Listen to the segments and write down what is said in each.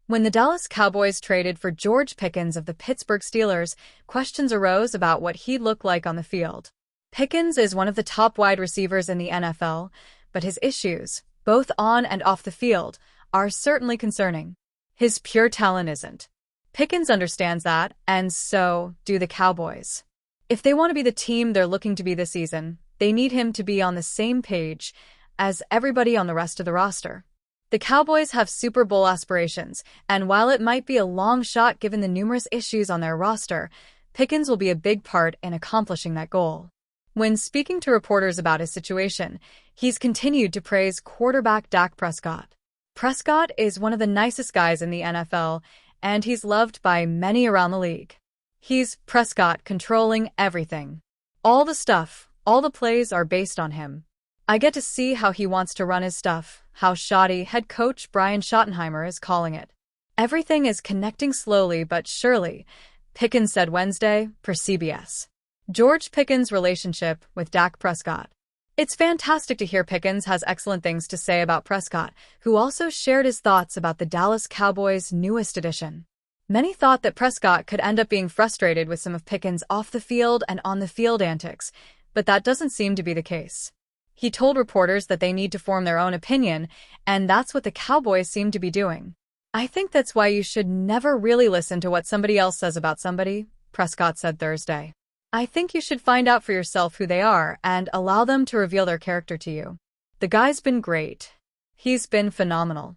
When the Dallas Cowboys traded for George Pickens of the Pittsburgh Steelers, questions arose about what he'd look like on the field. Pickens is one of the top wide receivers in the NFL, but his issues, both on and off the field, are certainly concerning. His pure talent isn't. Pickens understands that, and so do the Cowboys. If they want to be the team they're looking to be this season, they need him to be on the same page as everybody on the rest of the roster. The Cowboys have Super Bowl aspirations, and while it might be a long shot given the numerous issues on their roster, Pickens will be a big part in accomplishing that goal. When speaking to reporters about his situation, he's continued to praise quarterback Dak Prescott. Prescott is one of the nicest guys in the NFL, and he's loved by many around the league. He's Prescott controlling everything. All the stuff, all the plays are based on him. I get to see how he wants to run his stuff, how shoddy head coach Brian Schottenheimer is calling it. Everything is connecting slowly but surely, Pickens said Wednesday, per CBS. George Pickens' relationship with Dak Prescott. It's fantastic to hear Pickens has excellent things to say about Prescott, who also shared his thoughts about the Dallas Cowboys' newest addition. Many thought that Prescott could end up being frustrated with some of Pickens' off-the-field and on-the-field antics, but that doesn't seem to be the case. He told reporters that they need to form their own opinion, and that's what the Cowboys seem to be doing. I think that's why you should never really listen to what somebody else says about somebody, Prescott said Thursday. I think you should find out for yourself who they are and allow them to reveal their character to you. The guy's been great. He's been phenomenal.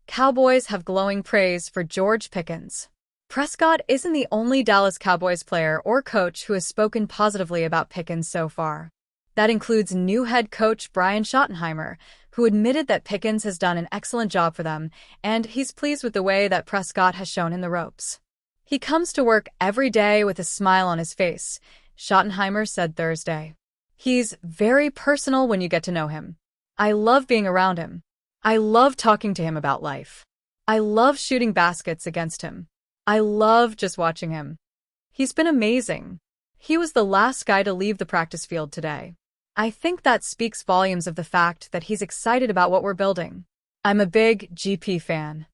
Cowboys have glowing praise for George Pickens. Prescott isn't the only Dallas Cowboys player or coach who has spoken positively about Pickens so far. That includes new head coach Brian Schottenheimer, who admitted that Pickens has done an excellent job for them, and he's pleased with the way that Prescott has shown in the ropes. He comes to work every day with a smile on his face, Schottenheimer said Thursday. He's very personal when you get to know him. I love being around him. I love talking to him about life. I love shooting baskets against him. I love just watching him. He's been amazing. He was the last guy to leave the practice field today. I think that speaks volumes of the fact that he's excited about what we're building. I'm a big GP fan.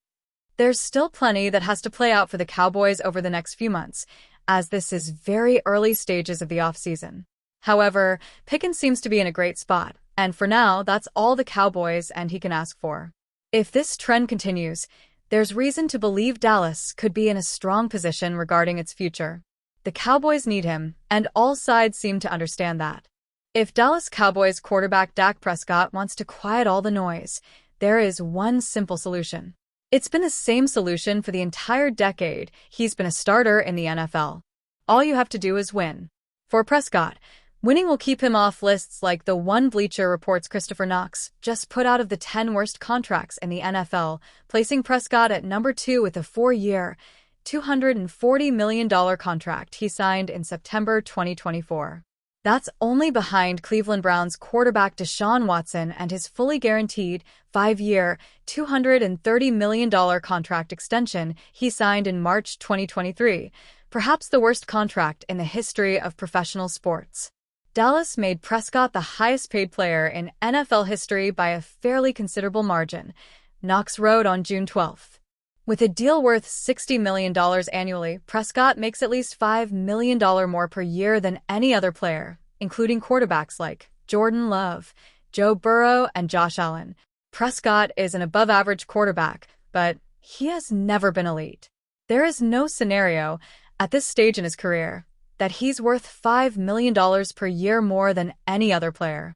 There's still plenty that has to play out for the Cowboys over the next few months, as this is very early stages of the offseason. However, Pickens seems to be in a great spot, and for now, that's all the Cowboys and he can ask for. If this trend continues, there's reason to believe Dallas could be in a strong position regarding its future. The Cowboys need him, and all sides seem to understand that. If Dallas Cowboys quarterback Dak Prescott wants to quiet all the noise, there is one simple solution. It's been the same solution for the entire decade he's been a starter in the NFL. All you have to do is win. For Prescott, winning will keep him off lists like the one Bleacher Report's Christopher Knox just put out of the 10 worst contracts in the NFL, placing Prescott at number 2 with a 4-year, $240 million contract he signed in September 2024. That's only behind Cleveland Browns quarterback Deshaun Watson and his fully guaranteed 5-year, $230 million contract extension he signed in March 2023, perhaps the worst contract in the history of professional sports. Dallas made Prescott the highest-paid player in NFL history by a fairly considerable margin, Knox wrote on June 12. With a deal worth $60 million annually, Prescott makes at least $5 million more per year than any other player, including quarterbacks like Jordan Love, Joe Burrow, and Josh Allen. Prescott is an above-average quarterback, but he has never been elite. There is no scenario, at this stage in his career, that he's worth $5 million per year more than any other player.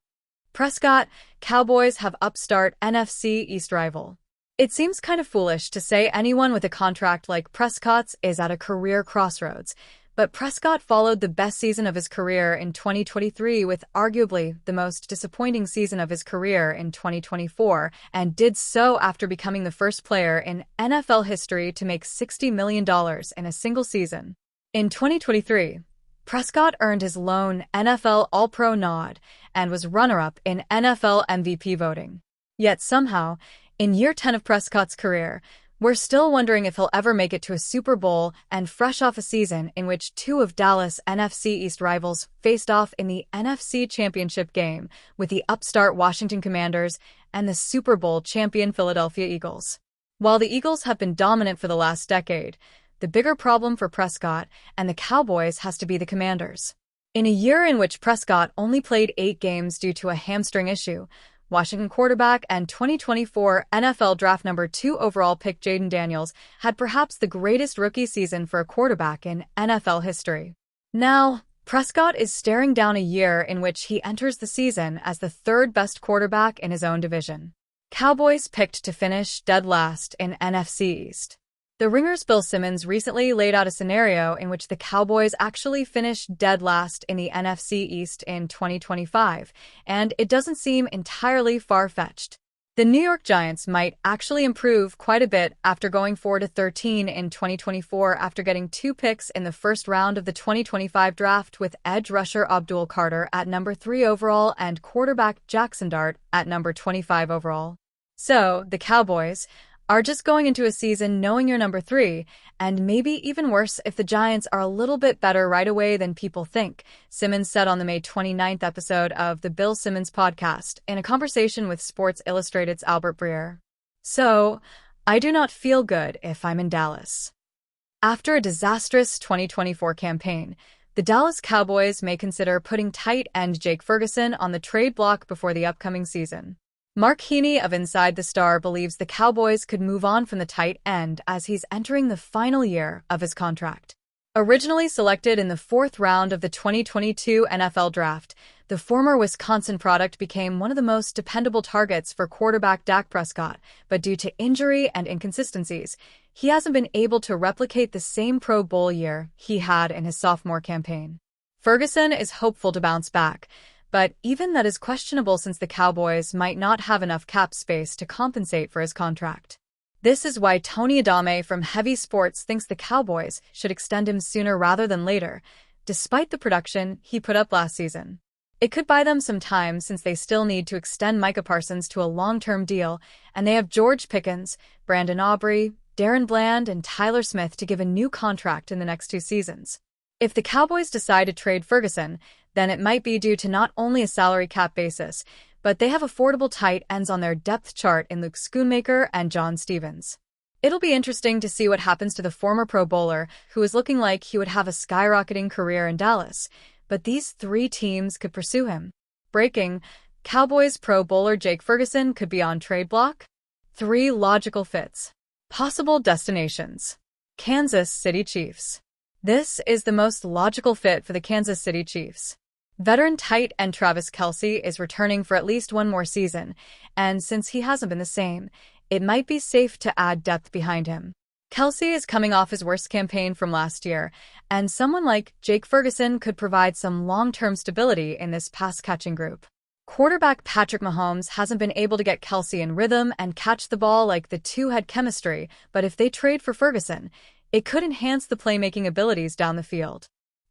Prescott, Cowboys have upstart NFC East rival. It seems kind of foolish to say anyone with a contract like Prescott's is at a career crossroads, but Prescott followed the best season of his career in 2023 with arguably the most disappointing season of his career in 2024, and did so after becoming the first player in NFL history to make $60 million in a single season. In 2023, Prescott earned his lone NFL All-Pro nod and was runner-up in NFL MVP voting. Yet somehow, in year 10 of Prescott's career, we're still wondering if he'll ever make it to a Super Bowl, and fresh off a season in which 2 of Dallas' NFC East rivals faced off in the NFC Championship game with the upstart Washington Commanders and the Super Bowl champion Philadelphia Eagles. While the Eagles have been dominant for the last decade, the bigger problem for Prescott and the Cowboys has to be the Commanders. In a year in which Prescott only played 8 games due to a hamstring issue, Washington quarterback and 2024 NFL Draft number 2 overall pick Jayden Daniels had perhaps the greatest rookie season for a quarterback in NFL history. Now, Prescott is staring down a year in which he enters the season as the third-best quarterback in his own division. Cowboys picked to finish dead last in NFC East. The Ringer's Bill Simmons recently laid out a scenario in which the Cowboys actually finished dead last in the NFC East in 2025, and it doesn't seem entirely far-fetched. The New York Giants might actually improve quite a bit after going 4-13 in 2024 after getting 2 picks in the first round of the 2025 draft with edge rusher Abdul Carter at number 3 overall and quarterback Jackson Dart at number 25 overall. So, the Cowboys are just going into a season knowing you're number 3, and maybe even worse if the Giants are a little bit better right away than people think, Simmons said on the May 29th episode of the Bill Simmons podcast in a conversation with Sports Illustrated's Albert Breer. So, I do not feel good if I'm in Dallas. After a disastrous 2024 campaign, the Dallas Cowboys may consider putting tight end Jake Ferguson on the trade block before the upcoming season. Mark Heaney of Inside the Star believes the Cowboys could move on from the tight end as he's entering the final year of his contract. Originally selected in the 4th round of the 2022 NFL Draft, the former Wisconsin product became one of the most dependable targets for quarterback Dak Prescott, but due to injury and inconsistencies, he hasn't been able to replicate the same Pro Bowl year he had in his sophomore campaign. Ferguson is hopeful to bounce back, but even that is questionable since the Cowboys might not have enough cap space to compensate for his contract. This is why Tony Adame from Heavy Sports thinks the Cowboys should extend him sooner rather than later, despite the production he put up last season. It could buy them some time since they still need to extend Micah Parsons to a long-term deal, and they have George Pickens, Brandon Aubrey, Darren Bland, and Tyler Smith to give a new contract in the next 2 seasons. If the Cowboys decide to trade Ferguson, then it might be due to not only a salary cap basis, but they have affordable tight ends on their depth chart in Luke Schoonmaker and John Stevens. It'll be interesting to see what happens to the former Pro Bowler, who is looking like he would have a skyrocketing career in Dallas, but these 3 teams could pursue him. Breaking: Cowboys Pro Bowler Jake Ferguson could be on trade block. 3 logical fits. Possible destinations: Kansas City Chiefs. This is the most logical fit for the Kansas City Chiefs. Veteran tight end Travis Kelce is returning for at least 1 more season, and since he hasn't been the same, it might be safe to add depth behind him. Kelce is coming off his worst campaign from last year, and someone like Jake Ferguson could provide some long-term stability in this pass-catching group. Quarterback Patrick Mahomes hasn't been able to get Kelce in rhythm and catch the ball like the two had chemistry, but if they trade for Ferguson, it could enhance the playmaking abilities down the field.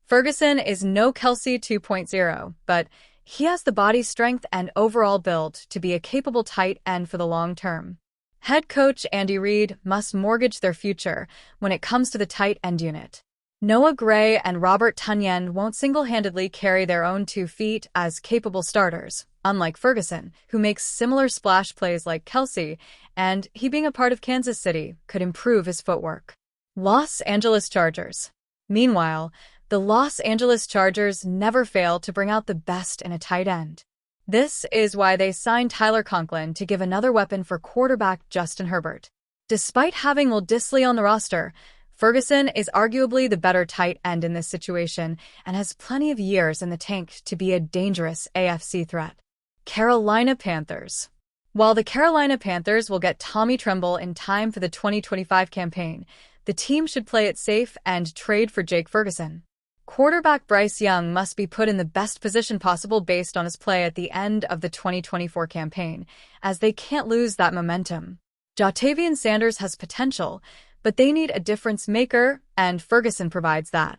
Ferguson is no Kelce 2.0, but he has the body strength and overall build to be a capable tight end for the long term. Head coach Andy Reid must mortgage their future when it comes to the tight end unit. Noah Gray and Robert Tonyan won't single-handedly carry their own 2 feet as capable starters, unlike Ferguson, who makes similar splash plays like Kelce, and he being a part of Kansas City could improve his footwork. Los Angeles Chargers. Meanwhile, the Los Angeles Chargers never fail to bring out the best in a tight end. This is why they signed Tyler Conklin to give another weapon for quarterback Justin Herbert. Despite having Will Dissly on the roster, Ferguson is arguably the better tight end in this situation and has plenty of years in the tank to be a dangerous AFC threat. Carolina Panthers. While the Carolina Panthers will get Tommy Tremble in time for the 2025 campaign, the team should play it safe and trade for Jake Ferguson. Quarterback Bryce Young must be put in the best position possible based on his play at the end of the 2024 campaign, as they can't lose that momentum. Ja'Tavion Sanders has potential, but they need a difference maker, and Ferguson provides that.